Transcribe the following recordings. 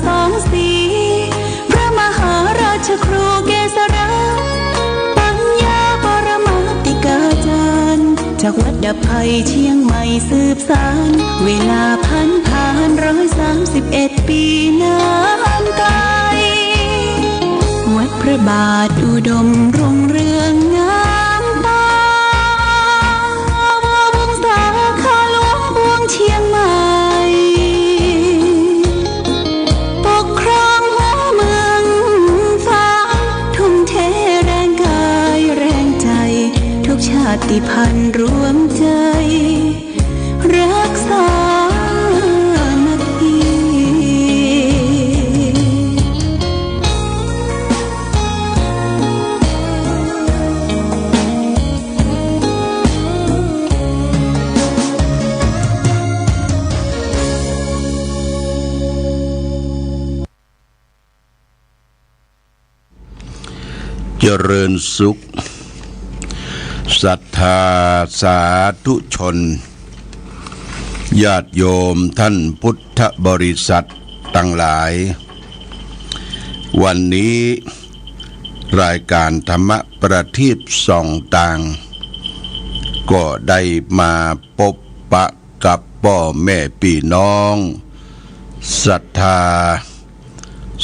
สองสีพระมหาราชครูเกษราปัญญาปรมาติกาจารย์จากวัดดับภัยเชียงใหม่สืบสานเวลาผ่าน131 ปีนานไกลวัดพระบาทอุดมรุ่งเรืองงามตาวงศาคาหลวงพวงเชียงใหม่ปกครองหัวเมืองฟ้าทุ่มเทแรงกายแรงใจทุกชาติพันธุ์รวมใจรักษาเจริญสุขศรัทธาสาธุชนญาติโยมท่านพุทธบริษัททั้งหลายวันนี้รายการธรรมประทีปส่องต่างก็ได้มาพบปะกับพ่อแม่พี่น้องศรัทธา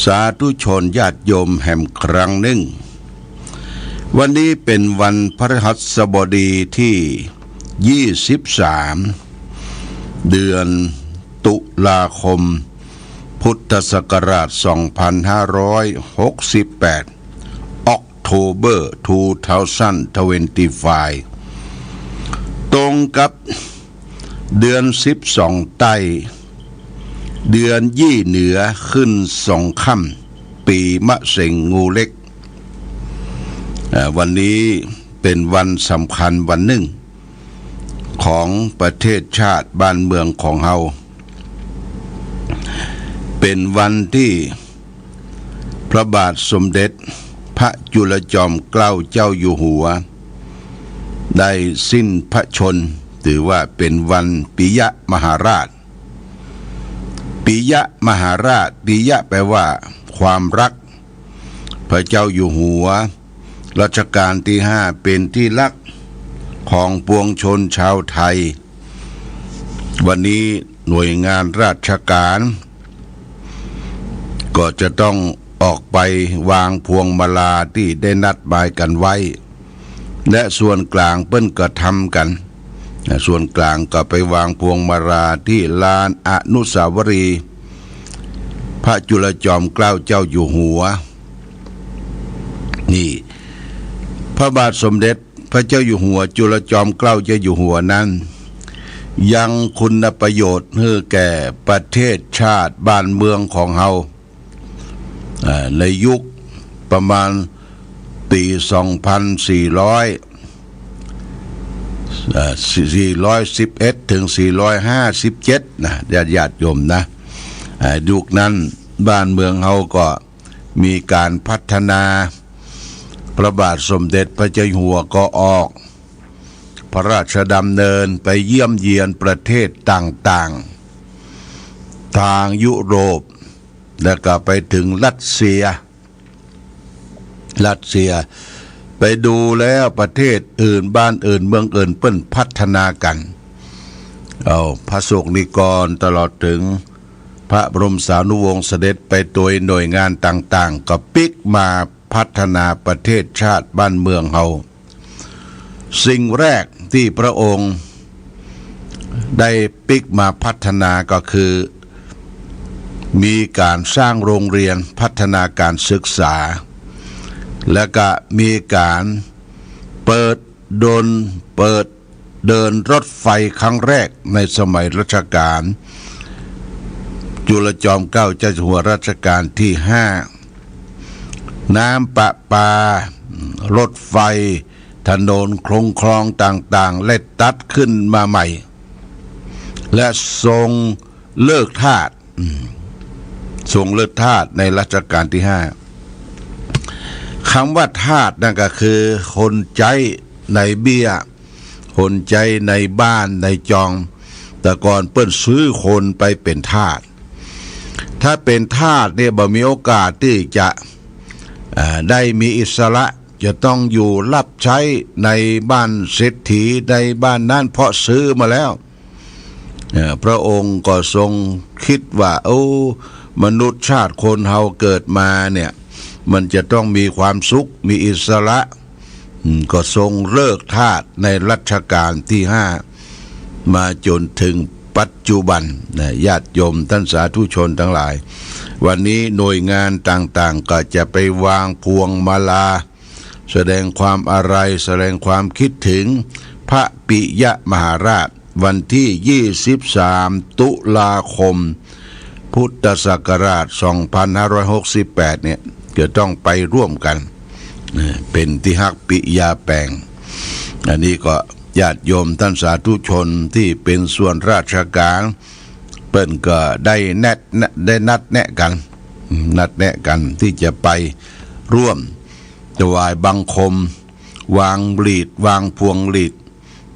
สาธุชนญาติโยมแห่งครั้งหนึ่งวันนี้เป็นวันพฤหัสบดีที่23เดือนตุลาคมพุทธศักราช2568 October 2025ตรงกับเดือน12ไต้เดือนยี่เหนือขึ้น2ค่ำปีมะเส็งงูเล็กวันนี้เป็นวันสำคัญวันหนึ่งของประเทศชาติบ้านเมืองของเราเป็นวันที่พระบาทสมเด็จพระจุลจอมเกล้าเจ้าอยู่หัวได้สิ้นพระชนม์ถือว่าเป็นวันปิยมหาราชปิยมหาราชปิยะแปลว่าความรักพระเจ้าอยู่หัวรัชกาลที่5เป็นที่รักของปวงชนชาวไทยวันนี้หน่วยงานราชการก็จะต้องออกไปวางพวงมาลาที่ได้นัดหมายกันไว้และส่วนกลางเปิ้นก็ทำกันส่วนกลางก็ไปวางพวงมาลาที่ลานอนุสาวรีย์พระจุลจอมเกล้าเจ้าอยู่หัวนี่พระบาทสมเด็จพระเจ้าอยู่หัวจุลจอมเกล้าเจ้าอยู่หัวนั้นยังคุณประโยชน์ให้แก่ประเทศชาติบ้านเมืองของเราในยุคประมาณปี411ถึง457นะญาติโยมนะยุคนั้นบ้านเมืองเราก็มีการพัฒนาพระบาทสมเด็จพระเจ้าอยู่หัวก็ออกพระราชดำเนินไปเยี่ยมเยียนประเทศต่างๆทางยุโรปแล้วก็ไปถึงรัสเซียไปดูแล้วประเทศอื่นบ้านอื่นเมืองอื่นเปิ้นพัฒนากันพระสงฆ์นิกรตลอดถึงพระบรมสานุวงศ์เสด็จไปโดยหน่วยงานต่างๆก็ปิกมาพัฒนาประเทศชาติบ้านเมืองเราสิ่งแรกที่พระองค์ได้ปิกมาพัฒนาก็คือมีการสร้างโรงเรียนพัฒนาการศึกษาและก็มีการเปิดเดินรถไฟครั้งแรกในสมัยรัชกาลจุลจอมเกล้าเจ้าอยู่หัวรัชกาลที่5น้ำประปารถไฟถนนคลองต่างๆและตัดขึ้นมาใหม่และทรงเลิกทาสในรัชกาลที่5คำว่าทาสนั่นก็คือคนใจในเบี้ยคนใจในบ้านในจองแต่ก่อนเปิ้นซื้อคนไปเป็นทาส ถ้าเป็นทาสเนี่ยบ่มีโอกาสที่จะได้มีอิสระจะต้องอยู่รับใช้ในบ้านเศรษฐีในบ้านนั้นเพราะซื้อมาแล้วพระองค์ก็ทรงคิดว่ามนุษย์ชาติคนเฮาเกิดมาเนี่ยมันจะต้องมีความสุขมีอิสระก็ทรงเลิกทาสในรัชกาลที่5มาจนถึงปัจจุบันญาติโยมท่านสาธุชนทั้งหลายวันนี้หน่วยงานต่างๆก็จะไปวางพวงมาลาแสดงความอาลัยแสดงความคิดถึงพระปิยมหาราชวันที่23ตุลาคมพุทธศักราช2568เนี่ยจะต้องไปร่วมกันเป็นที่ฮักปิยาแปลงอันนี้ก็ญาติโยมท่านสาธุชนที่เป็นส่วนราชการเปิ้นก็ได้นัดแนะกันที่จะไปร่วมถวายบังคมวางพวงหลีด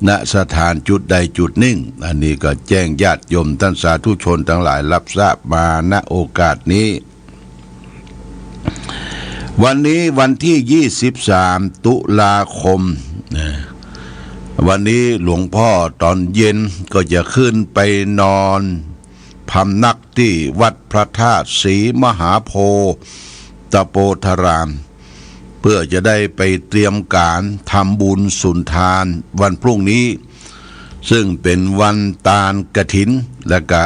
ณสถานจุดใดจุดหนึ่งอันนี้ก็แจ้งญาติโยมท่านสาธุชนทั้งหลายรับทราบมาณโอกาสนี้วันนี้วันที่23ตุลาคมวันนี้หลวงพ่อตอนเย็นก็จะขึ้นไปนอนพำนักที่วัดพระธาตุศรีมหาโพธิ์ตโปธารามเพื่อจะได้ไปเตรียมการทำบุญสุนทานวันพรุ่งนี้ซึ่งเป็นวันตาลกฐินและก็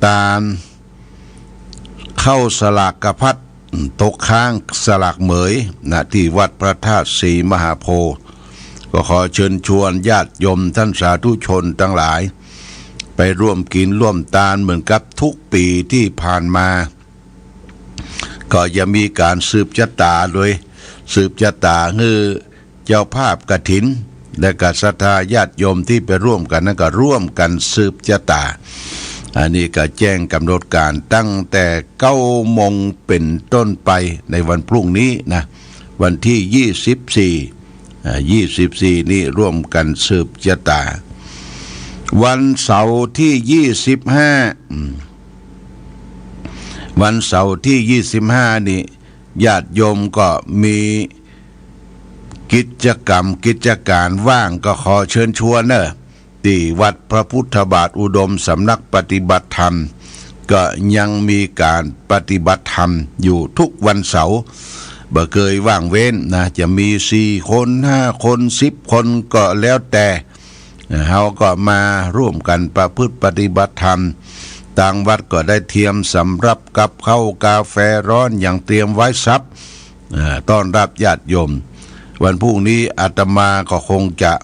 ตาลเข้าสลากพัดตกค้างสลากเหมยณที่วัดพระธาตุศรีมหาโพธิ์ก็ขอเชิญชวนญาติโยมท่านสาธุชนทั้งหลายไปร่วมกินร่วมทานเหมือนกับทุกปีที่ผ่านมาก็จะมีการสืบชะตาโดยสืบชะตาคือเจ้าภาพกฐินและก็ศรัทธาญาติโยมที่ไปร่วมกันนั้นก็ร่วมกันสืบชะตาอันนี้ก็แจ้งกำหนดการตั้งแต่9 โมงเป็นต้นไปในวันพรุ่งนี้นะวันที่24นี่ร่วมกันสืบชะตาวันเสาร์ที่25วันเสาร์ที่25นี่ญาติโยมก็มีกิจการว่างก็ขอเชิญชวนที่วัดพระพุทธบาทอุดมสำนักปฏิบัติธรรมก็ยังมีการปฏิบัติธรรมอยู่ทุกวันเสาร์บ่เคยว่างเว้นนะจะมี4 คน5 คน10 คนก็แล้วแต่เฮาก็มาร่วมกันประพฤติปฏิบัติธรรมต่างวัดก็ได้เตรียมสำรับกับข้าวกาแฟร้อนอย่างเตรียมไว้ซับต้อนรับญาติโยมวันพรุ่งนี้อาตมาก็คงจะ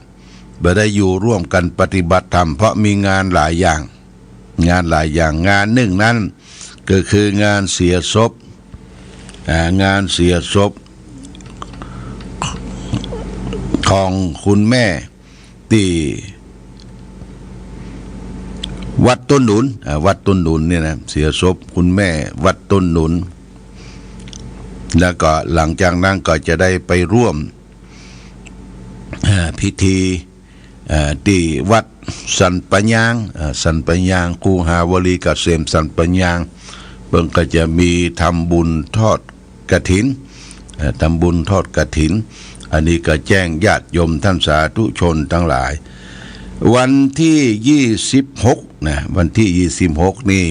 ได้อยู่ร่วมกันปฏิบัติธรรมเพราะมีงานหลายอย่างงานหนึ่งนั้นก็คืองานเสียศพของคุณแม่ที่วัดต้นหนุนเนี่ยนะเสียศพคุณแม่วัดต้นหนุนแล้วก็หลังจากนั้นก็จะได้ไปร่วมพิธีที่วัดสันปัญญางคูหาวลีกเกษมสันปัญญางเบิ่งก็จะมีทำบุญทอดกฐินอันนี้ก็แจ้งญาติโยมท่านสาธุชนทั้งหลายวันที่26นะวันที่26นี่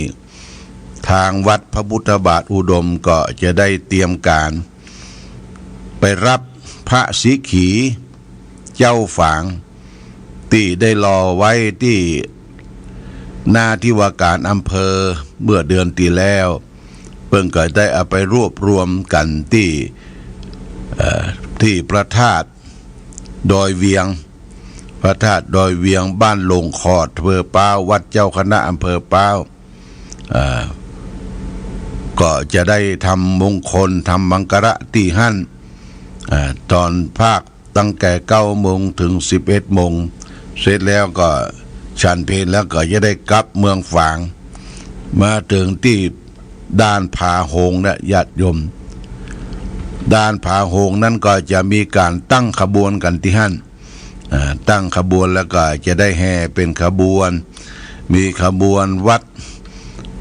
ทางวัดพระพุทธบาทอุดมก็จะได้เตรียมการไปรับพระสิขีเจ้าฝางที่ได้รอไว้ที่หน้าที่ว่าการอำเภอเมื่อเดือนที่แล้วเพิ่งก็ได้เอาไปรวบรวมกันที่พระธาตุดอยเวียงบ้านลงขอดอำเภอป้าววัดเจ้าคณะอำเภอป้าวก็จะได้ทำมงคลทำมังกระที่หั่นตอนภาคตั้งแต่9 โมงถึง11 โมงเสร็จแล้วก็ฉันเพลแล้วก็จะได้กลับเมืองฝางมาถึงที่ด้านผาโหงนะญาติโยมด้านผาโหงนั้นก็จะมีการตั้งขบวนกันที่หั่นตั้งขบวนแล้วก็จะได้แห่เป็นขบวนมีขบวนวัด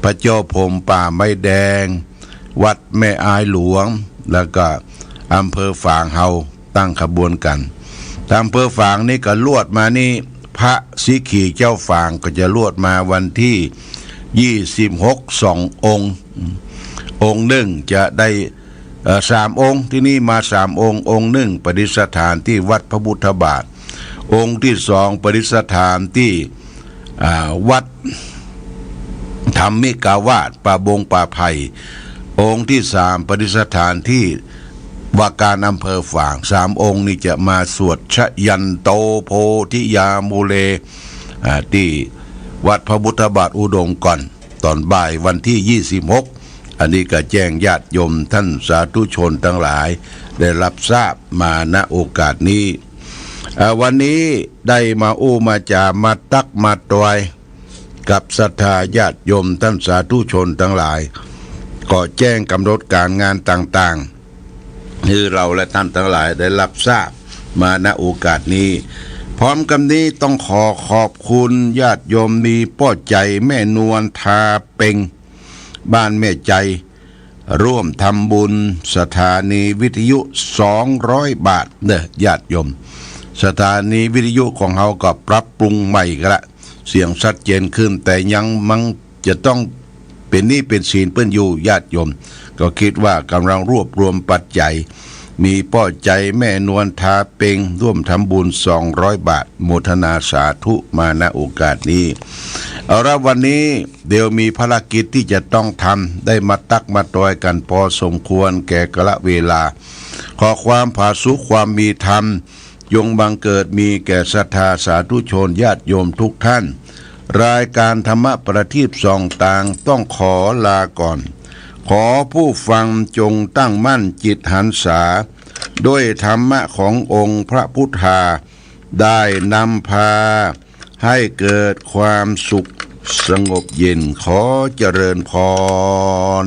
พ ระเจ้าพรหมป่าไม้แดงวัดแม่อายหลวงแล้วก็อำเภอฝางเฮาตั้งขบวนกันทางอำเภอฝางนี่ก็ลวดมานี่พระสีขี่เจ้าฝางก็จะลวดมาวันที่26 2 องค์หนึ่งจะได้3 องค์ที่นี่มา3 องค์หนึ่งประดิษฐานที่วัดพระพุทธบาทองค์ที่2ประดิษฐานที่วัดธรรมิกาวาสป่าบงป่าไผ่องค์ที่3ประดิษฐานที่ว่าการอำเภอฝาง3 องค์นี้จะมาสวดชยันโตโพธิยามูเลที่วัดพระพุทธบาทอุดมก่อนตอนบ่ายวันที่26อันนี้ก็แจ้งญาติโยมท่านสาธุชนทั้งหลายได้รับทราบมาณโอกาสนี้วันนี้ได้มามาจามาตักมาตอยกับศรัทธาญาติโยมท่านสาธุชนทั้งหลายก็แจ้งกำหนดการงานต่างๆที่เราและท่านทั้งหลายได้รับทราบมาณโอกาสนี้พร้อมกันนี้ต้องขอบคุณญาติโยมมีป้อใจแม่นวลทาเป็งบ้านแม่ใจร่วมทำบุญสถานีวิทยุ200 บาทเนี่ยญาติโยมสถานีวิทยุของเราก็ปรับปรุงใหม่กันละเสียงชัดเจนขึ้นแต่ยังมันจะต้องเป็นนี่เป็นศีลเปิ้นอยู่ญาติโยมก็คิดว่ากำลังรวบรวมปัจจัยมีป้อใจแม่นวลทาเป็งร่วมทำบุญ200 บาทโมทนาสาธุมาณโอกาสนี้เอาละวันนี้เดี๋ยวมีภารกิจที่จะต้องทำได้มาตักมาตอยกันพอสมควรแก่กะเวลาขอความผาสุกความมีธรรมยงบังเกิดมีแก่ศรัทธาสาธุชนญาติโยมทุกท่านรายการธรรมประทีปส่องต่างต้องขอลาก่อนขอผู้ฟังจงตั้งมั่นจิตหันษาด้วยธรรมะขององค์พระพุทธาได้นำพาให้เกิดความสุขสงบเย็นขอเจริญพร